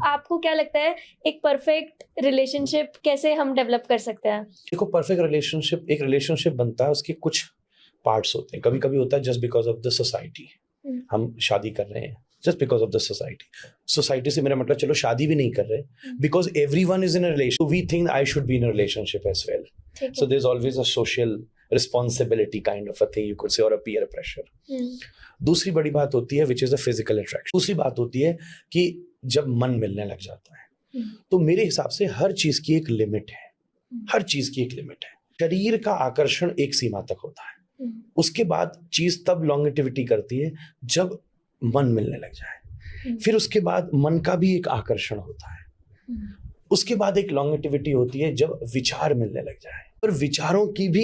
आपको क्या लगता है एक परफेक्ट रिलेशनशिप कैसे हम डेवलप कर सकते हैं? देखो, परफेक्ट रिलेशनशिप, एक रिलेशनशिप बनता है, उसके कुछ पार्ट्स होते हैं. कभी कभी होता है just because of the society. हम शादी कर रहे हैं just because of the society से मेरा मतलब चलो शादी भी नहीं कर रहे, because everyone is in a relation, we think I should be in a relationship as well. So there's always a social responsibility kind of a thing you could say, or a peer pressure. दूसरी बड़ी बात होती है which is the physical attraction. दूसरी बात होती है कि जब मन मिलने लग जाता है, तो मेरे हिसाब से हर चीज की एक लिमिट है. हर चीज की एक लिमिट है. शरीर का आकर्षण एक सीमा तक होता है, उसके बाद चीज तब लॉन्गेटिविटी करती है जब मन मिलने लग जाए. फिर उसके बाद मन का भी एक आकर्षण होता है. उसके बाद एक लॉन्गेटिविटी होती है जब विचार मिलने लग जाए, और विचारों की भी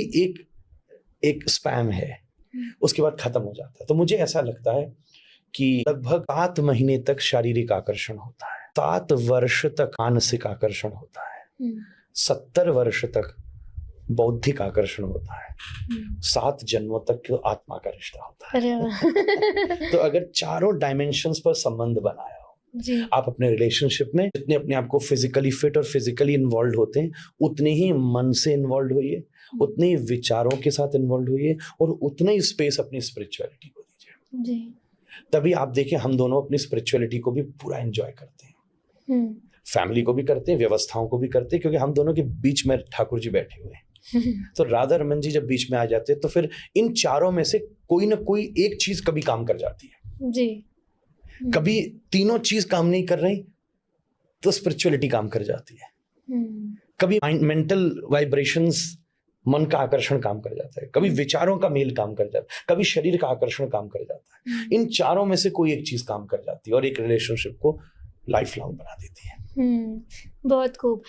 एक स्पैम है, उसके बाद खत्म हो जाता है. तो मुझे ऐसा लगता है कि लगभग 7 महीने तक शारीरिक आकर्षण होता है, 7 वर्ष तक मानसिक आकर्षण होता है, 70 वर्ष तक बौद्धिक आकर्षण होता है, 7 जन्मों तक तो आत्मा का रिश्ता होता है. तो अगर चारों डायमेंशंस पर संबंध बनाया जी. आप अपने रिलेशनशिप में जितने अपने आप को फिजिकली फिट और फिजिकली इन्वॉल्व होते हैं, उतने ही मन से इन्वॉल्व होइए, उतने ही विचारों के साथ इन्वॉल्व होइए, और उतने ही स्पेस अपनी स्पिरिचुअलिटी को दीजिए जी. तभी आप देखें हम दोनों अपनी स्पिरिचुअलिटी को भी पूरा एंजॉय करते हैं, फैमिली को भी करते हैं, व्यवस्थाओं को भी करते हैं, क्योंकि हम दोनों के बीच में ठाकुर जी बैठे हुए हैं. तो राधा रमन जी जब बीच में आ जाते हैं तो फिर इन चारों में से कोई ना कोई एक चीज कभी काम कर जाती है जी. कभी तीनों चीज काम नहीं कर रही तो स्पिरिचुअलिटी काम कर जाती है. कभी मेंटल वाइब्रेशंस, मन का आकर्षण काम कर जाता है, कभी विचारों का मेल काम कर जाता है, कभी शरीर का आकर्षण काम कर जाता है. इन चारों में से कोई एक चीज काम कर जाती है और एक रिलेशनशिप को लाइफ लॉन्ग बना देती है. बहुत खूब.